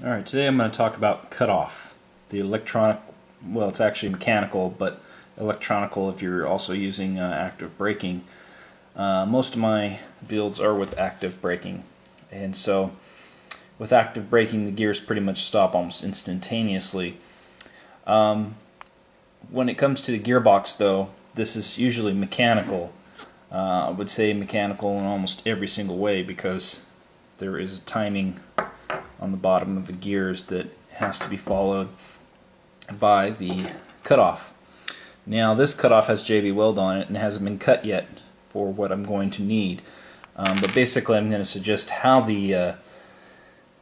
Alright, today I'm going to talk about cutoff. The electronic, well, it's actually mechanical, but electronical if you're also using active braking. Most of my builds are with active braking, and so with active braking the gears pretty much stop almost instantaneously. When it comes to the gearbox though, this is usually mechanical. I would say mechanical in almost every single way, because there is a timing on the bottom of the gears that has to be followed by the cutoff. Now this cutoff has JB weld on it and hasn't been cut yet for what I'm going to need, but basically I'm going to suggest how the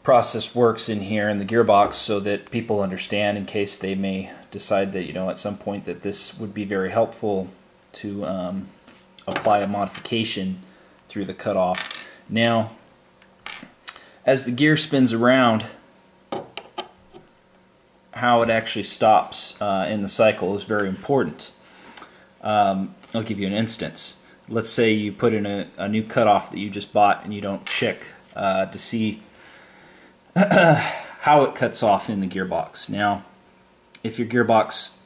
process works in here in the gearbox so that people understand, in case they may decide that, you know, at some point that this would be very helpful to apply a modification through the cutoff. Now, as the gear spins around, how it actually stops in the cycle is very important. I'll give you an instance. Let's say you put in a new cutoff that you just bought and you don't check to see how it cuts off in the gearbox. Now, if your gearbox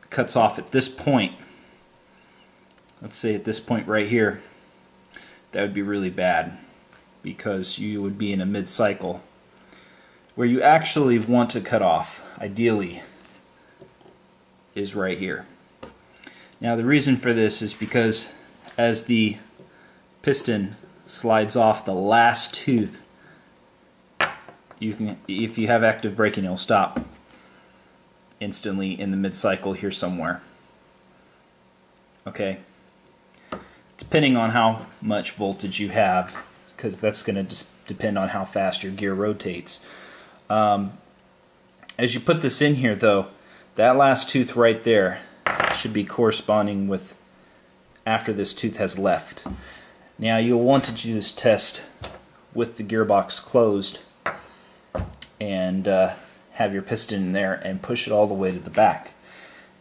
cuts off at this point, let's say at this point right here, that would be really bad, because you would be in a mid-cycle. Where you actually want to cut off, ideally, is right here. Now the reason for this is because as the piston slides off the last tooth, you can, if you have active braking, it'll stop instantly in the mid-cycle here somewhere. Okay, depending on how much voltage you have, because that's going to depend on how fast your gear rotates. As you put this in here though, that last tooth right there should be corresponding with after this tooth has left. Now you'll want to do this test with the gearbox closed and have your piston in there and push it all the way to the back.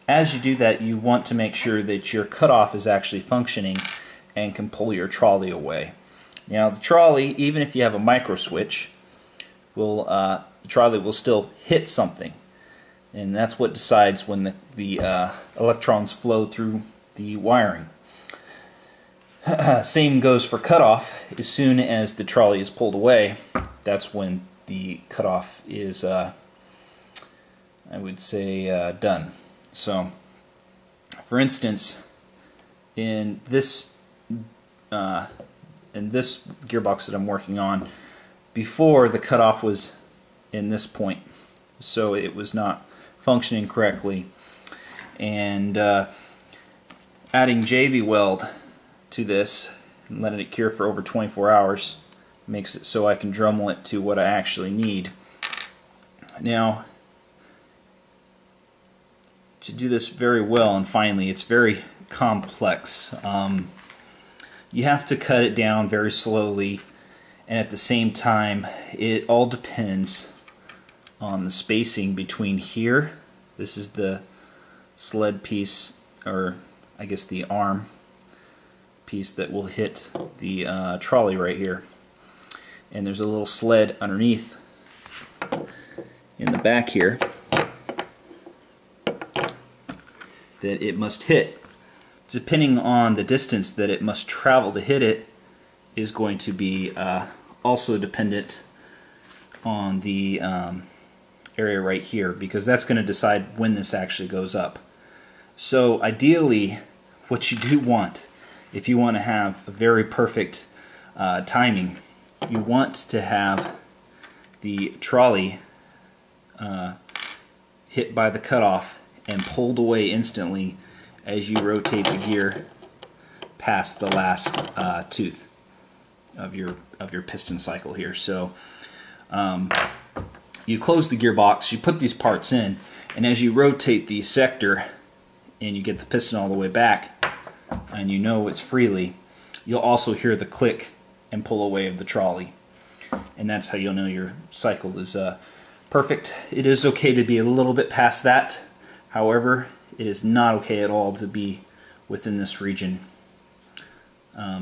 As you do that, you want to make sure that your cutoff is actually functioning and can pull your trolley away. Now the trolley, even if you have a micro switch, the trolley will still hit something, and that's what decides when the electrons flow through the wiring. Same goes for cutoff. As soon as the trolley is pulled away, that's when the cutoff is, I would say, done. So, for instance, in this gearbox that I'm working on, before the cutoff was in this point, so it was not functioning correctly, and adding JB weld to this and letting it cure for over 24 hours makes it so I can Dremel it to what I actually need. Now, to do this very well and finely, it's very complex. You have to cut it down very slowly, and at the same time it all depends on the spacing between here. This is the sled piece, or I guess the arm piece that will hit the trolley right here, and there's a little sled underneath in the back here that it must hit. Depending on the distance that it must travel to hit it is going to be also dependent on the area right here, because that's going to decide when this actually goes up. So ideally, what you do want, if you want to have a very perfect timing, you want to have the trolley hit by the cutoff and pulled away instantly as you rotate the gear past the last tooth of your piston cycle here. So you close the gearbox, you put these parts in, and as you rotate the sector and you get the piston all the way back and you know it's freely, you'll also hear the click and pull away of the trolley, and that's how you'll know your cycle is perfect. It is okay to be a little bit past that, however it is not okay at all to be within this region.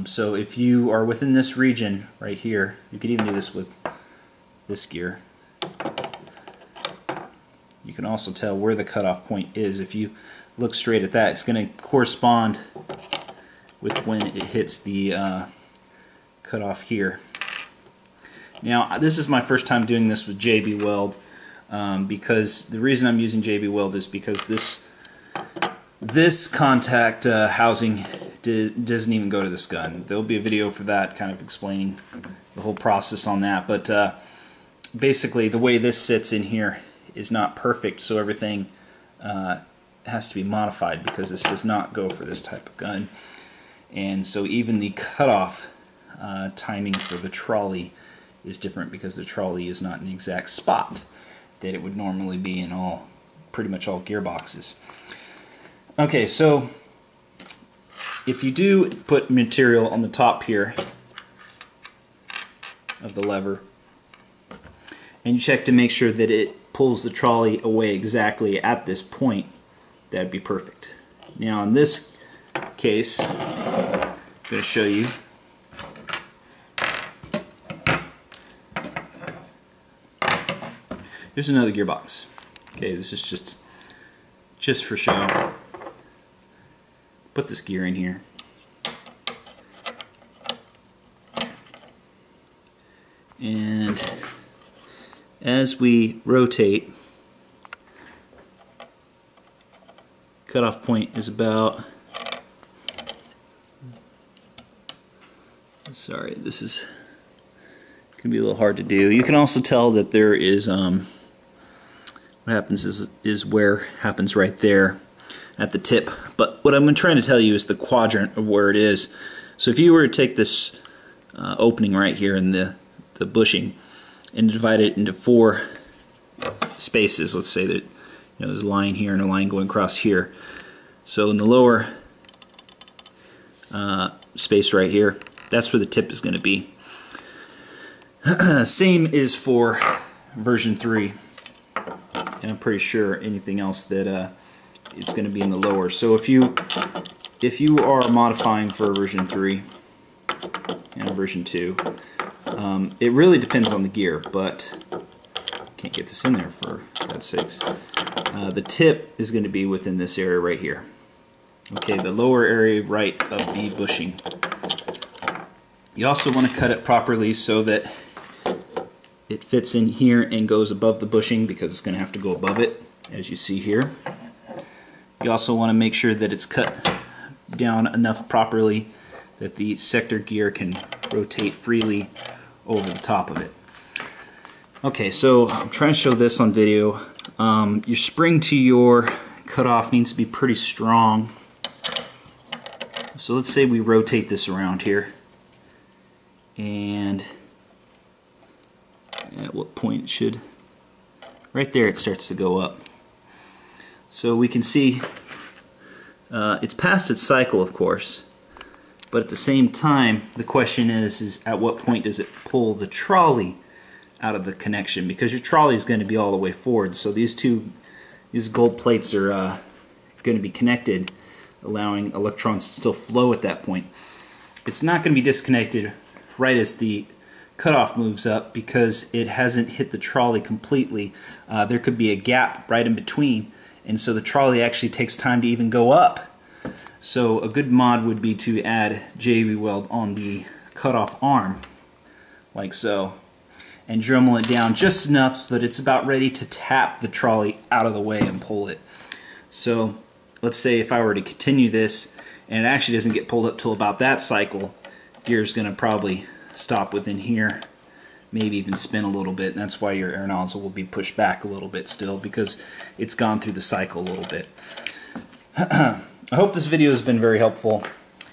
So if you are within this region right here, you could even do this with this gear. you can also tell where the cutoff point is. If you look straight at that, it's going to correspond with when it hits the cutoff here. Now, this is my first time doing this with JB Weld, because the reason I'm using JB Weld is because this contact housing doesn't even go to this gun. There'll be a video for that, kind of explaining the whole process on that. But basically, the way this sits in here is not perfect, so everything has to be modified because this does not go for this type of gun. And so even the cutoff timing for the trolley is different because the trolley is not in the exact spot that it would normally be in pretty much all gearboxes. Okay, so if you do put material on the top here of the lever and you check to make sure that it pulls the trolley away exactly at this point, that'd be perfect. Now in this case, I'm going to show you. Here's another gearbox. Okay, this is just for show. Put this gear in here. And as we rotate, cutoff point is about, sorry, this is going to be a little hard to do. You can also tell that there is, what happens is wear happens right there at the tip. But what I'm trying to tell you is the quadrant of where it is. So if you were to take this opening right here in the bushing and divide it into 4 spaces, let's say that there's a line here and a line going across here. So in the lower space right here, that's where the tip is going to be. Same is for version 3. And I'm pretty sure anything else that it's going to be in the lower. So if you are modifying for version 3 and version 2, it really depends on the gear, but can't get this in there for God's sakes. The tip is going to be within this area right here. Okay, the lower area right of the bushing. You also want to cut it properly so that it fits in here and goes above the bushing, because it's going to have to go above it, as you see here. You also want to make sure that it's cut down enough properly that the sector gear can rotate freely over the top of it. Okay, so I'm trying to show this on video. Your spring to your cutoff needs to be pretty strong. So let's say we rotate this around here, and at what point it should, right there it starts to go up. So we can see it's past its cycle, of course, but at the same time the question is at what point does it pull the trolley out of the connection, because your trolley is going to be all the way forward. So these gold plates are going to be connected, allowing electrons to still flow at that point. It's not going to be disconnected right as the cutoff moves up because it hasn't hit the trolley completely. There could be a gap right in between, and so the trolley actually takes time to even go up. So a good mod would be to add JB Weld on the cutoff arm, like so, and Dremel it down just enough so that it's about ready to tap the trolley out of the way and pull it. So let's say if I were to continue this and it actually doesn't get pulled up till about that cycle, gear's going to probably stop within here, maybe even spin a little bit, and that's why your air nozzle will be pushed back a little bit still, because it's gone through the cycle a little bit. I hope this video has been very helpful.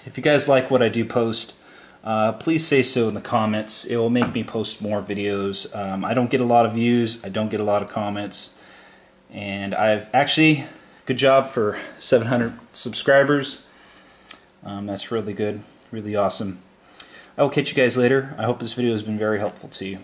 If you guys like what I do post, please say so in the comments. It will make me post more videos. I don't get a lot of views, I don't get a lot of comments, and I've actually, good job for 700 subscribers. That's really good, really awesome. I will catch you guys later. I hope this video has been very helpful to you.